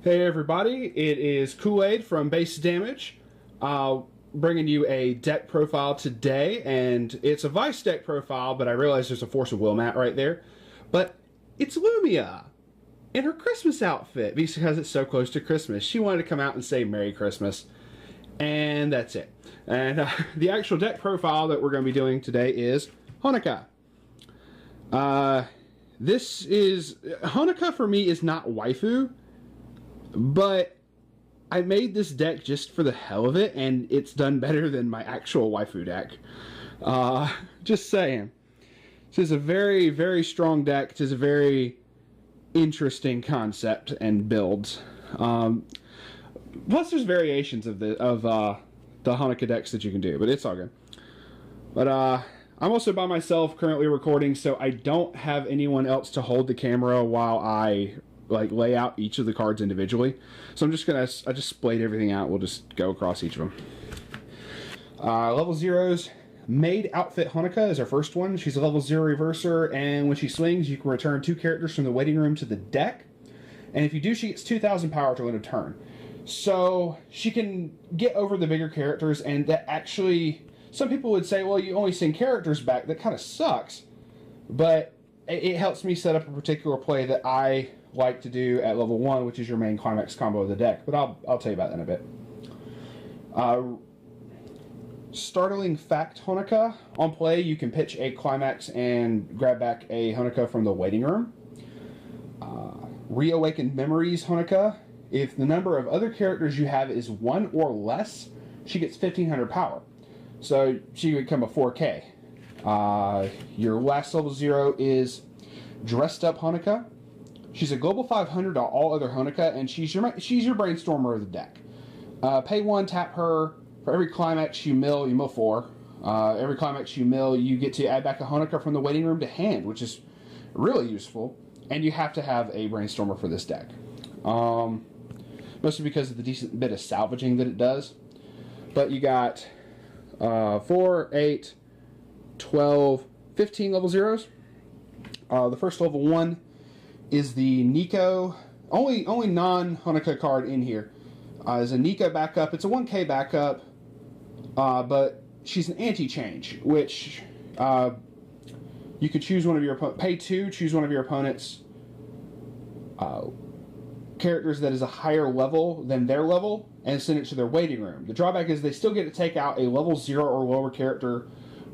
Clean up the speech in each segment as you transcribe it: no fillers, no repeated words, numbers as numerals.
Hey everybody, it is Kool-Aid from Base Damage, bringing you a deck profile today, and it's a Weiss deck profile, but I realize there's a Force of Will mat right there, but it's Lumia in her Christmas outfit because it's so close to Christmas. She wanted to come out and say Merry Christmas, and that's it. And the actual deck profile that we're going to be doing today is Honoka. Honoka for me is not waifu, but I made this deck just for the hell of it, and it's done better than my actual waifu deck. Just saying. This is a very, very strong deck. It is a very interesting concept and build. Plus, there's variations of the Honoka decks that you can do, but it's all good. But I'm also by myself currently recording, so I don't have anyone else to hold the camera while I lay out each of the cards individually. So I just splayed everything out. We'll just go across each of them. Level 0's Maid Outfit Honoka is our first one. She's a level 0 reverser, and when she swings, you can return 2 characters from the waiting room to the deck. And if you do, she gets 2,000 power to win a turn. So she can get over the bigger characters, and that actually, some people would say, well, you only send characters back. That kind of sucks. But it helps me set up a particular play that I like to do at level 1, which is your main climax combo of the deck. But I'll tell you about that in a bit. Startling Fact Honoka. On play, you can pitch a climax and grab back a Honoka from the waiting room. Reawakened Memories Honoka. If the number of other characters you have is 1 or less, she gets 1,500 power. So she would become a 4K. Your last level 0 is Dressed Up Honoka. She's a global 500 to all other Honoka, and she's your brainstormer of the deck. Pay 1, tap her. For every climax you mill 4. Every climax you mill, you get to add back a Honoka from the waiting room to hand, which is really useful. And you have to have a brainstormer for this deck. Mostly because of the decent bit of salvaging that it does. But you got 4, 8, 12, 15 level 0's. The first level 1 is the Nico. Only non-Honoka card in here is a Nico backup. It's a 1K backup, but she's an anti-change, which you could choose one of your pay 2, choose one of your opponent's characters that is a higher level than their level, and send it to their waiting room. The drawback is they still get to take out a level 0 or lower character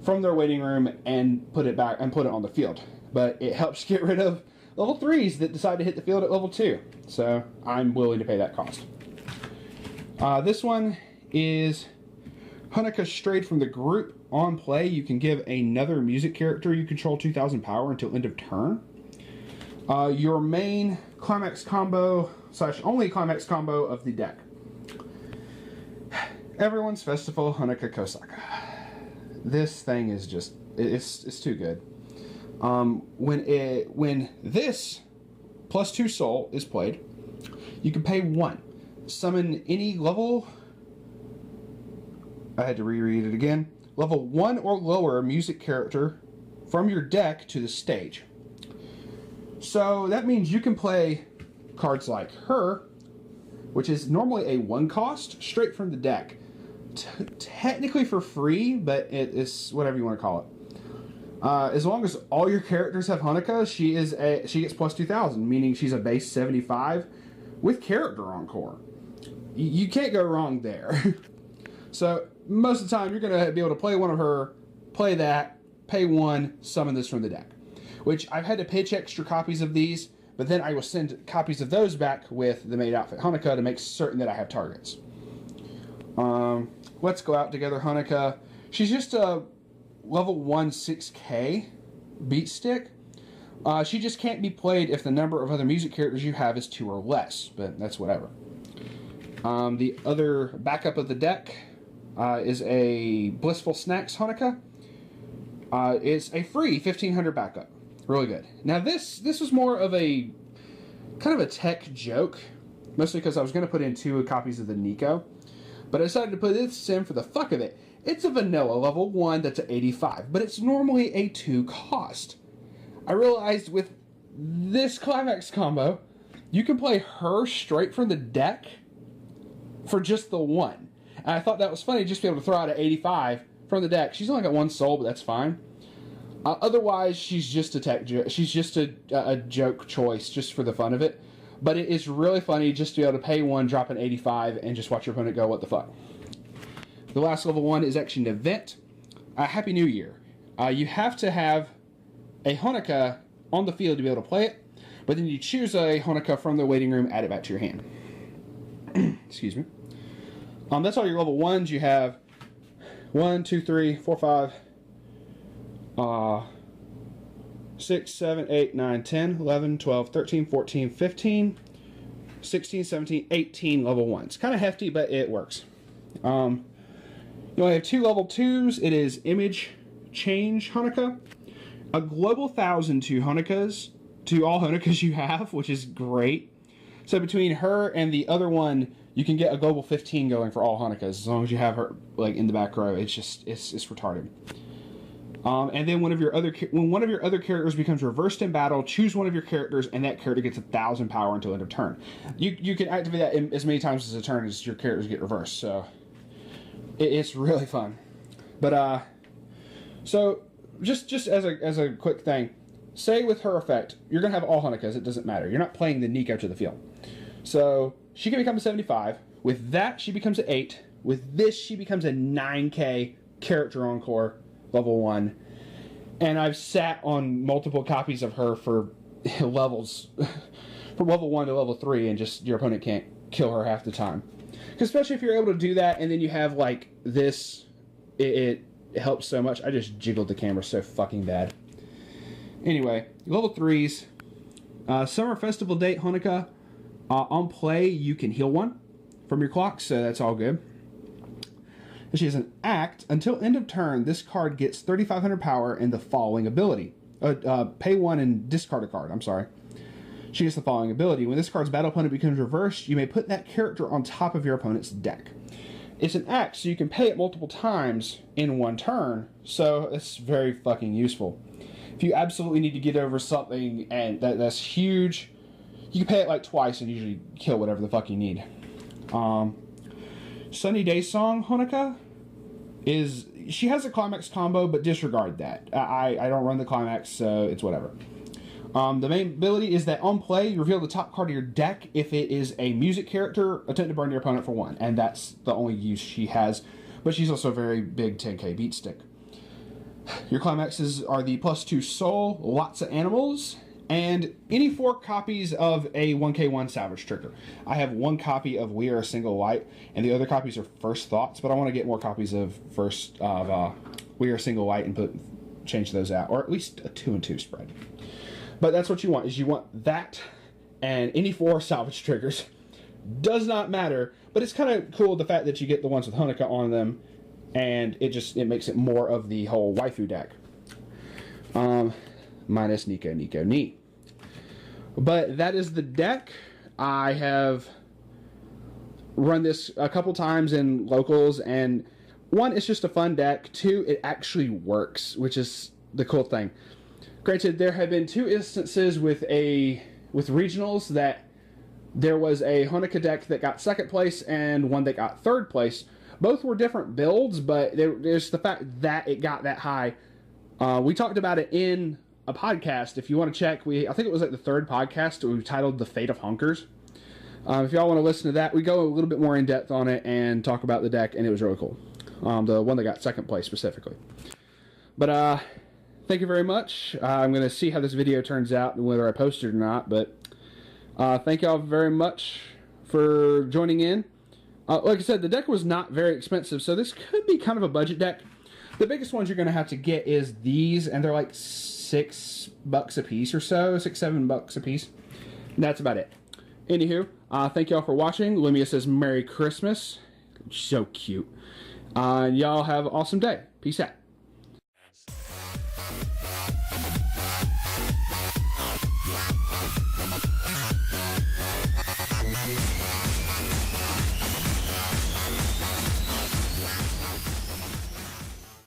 from their waiting room and put it on the field. But it helps get rid of level 3s that decide to hit the field at level 2. So I'm willing to pay that cost. This one is Honoka strayed from the group. On play, you can give another music character you control 2,000 power until end of turn. Your main climax combo / only climax combo of the deck. Everyone's Festival Honoka Kosaka. This thing is just, it's too good. When this plus 2 soul is played, you can pay 1. Summon any level, I had to reread it again, level 1 or lower music character from your deck to the stage. So that means you can play cards like her, which is normally a 1 cost, straight from the deck. Technically for free, but it's whatever you want to call it. As long as all your characters have Honoka, she gets plus 2,000, meaning she's a base 75 with character encore. You can't go wrong there. So most of the time you're going to be able to play one of her, play that, pay 1, summon this from the deck. Which I've had to pitch extra copies of these, but then I will send copies of those back with the Maid Outfit Honoka to make certain that I have targets. Let's Go Out Together Honoka. She's just a level 1 6K beat stick. She just can't be played if the number of other music characters you have is 2 or less, but that's whatever. The other backup of the deck is a Blissful Snacks Honoka. It's a free 1,500 backup. Really good. Now this was more of a kind of a tech joke Mostly because I was going to put in 2 copies of the Nico. But I decided to put this in for the fuck of it. It's a vanilla level 1 that's at 85. But it's normally a 2 cost. I realized with this climax combo, you can play her straight from the deck for just the 1. And I thought that was funny, just to be able to throw out an 85 from the deck. She's only got 1 soul, but that's fine. Otherwise, she's just a she's just a joke choice, just for the fun of it. But it is really funny just to be able to pay 1, drop an 85, and just watch your opponent go, what the fuck. The last level 1 is actually an event. Happy New Year. You have to have a Honoka on the field to be able to play it, but then you choose a Honoka from the waiting room, add it back to your hand. Excuse me. That's all your level 1s. You have 1, 2, 3, 4, 5, 6, 7, 8, 9, 10, 11, 12, 13, 14, 15, 16, 17, 18 level 1s. Kind of hefty, but it works. You only have 2 level 2s. It is Image Change Honoka, a global 1,000 to Honokas, to all Honokas you have, which is great. So between her and the other one, you can get a global 15 going for all Honokas, as long as you have her like in the back row. It's just, it's retarded. And then when one of your other characters becomes reversed in battle, choose one of your characters, and that character gets 1,000 power until end of turn. You can activate that as many times as a turn as your characters get reversed. So it's really fun. But so just as a quick thing, say with her effect, you're gonna have all Honokas. It doesn't matter. You're not playing the Nico to the field. So she can become a 75. With that, she becomes an 8. With this, she becomes a 9K character encore. Level 1, and I've sat on multiple copies of her for levels from level 1 to level 3, and just your opponent can't kill her half the time. Especially if you're able to do that, and then you have like this, it helps so much. I just jiggled the camera so fucking bad. Anyway, level 3s, Summer Festival Date Honoka. On play, you can heal 1 from your clock, so that's all good. She has an act. Until end of turn, this card gets 3,500 power and the following ability. Pay 1 and discard a card. I'm sorry. She gets the following ability. When this card's battle opponent becomes reversed, you may put that character on top of your opponent's deck. It's an act, so you can pay it multiple times in 1 turn, so it's very fucking useful. If you absolutely need to get over something and that's huge, you can pay it like twice and usually kill whatever the fuck you need. Sunny Day Song Honoka is, she has a climax combo, but disregard that. I don't run the climax, so it's whatever. The main ability is that on play, you reveal the top card of your deck. If it is a music character, attempt to burn your opponent for 1, and that's the only use she has. But she's also a very big 10k beat stick. Your climaxes are the +2 soul, lots of animals, and any 4 copies of a 1k1 salvage trigger. I have 1 copy of We Are a Single Light, and the other copies are First Thoughts, but I want to get more copies of We Are a Single Light and change those out, or at least a 2 and 2 spread. But that's what you want, is you want that and any 4 salvage triggers. Does not matter, but it's kind of cool the fact that you get the ones with Honoka on them, and it makes it more of the whole waifu deck. Minus Nico, Ni. But that is the deck. I have run this a couple times in locals, and 1, it's just a fun deck. 2, it actually works, which is the cool thing. Granted, there have been 2 instances with regionals that there was a Honoka deck that got 2nd place and one that got 3rd place. Both were different builds, but there's the fact that it got that high. We talked about it in a podcast. If you want to check, I think it was like the 3rd podcast we titled The Fate of Honkers. If y'all want to listen to that, we go a little bit more in depth on it and talk about the deck, and it was really cool. The one that got 2nd place specifically. But thank you very much. I'm going to see how this video turns out and whether I post it or not, but thank y'all very much for joining in. Like I said, the deck was not very expensive, so this could be kind of a budget deck. The biggest ones you're going to have to get is these, and they're like $6 a piece or so, $6-7 a piece. And that's about it. Anywho, thank y'all for watching. Lumia says Merry Christmas. So cute. Y'all have an awesome day. Peace out.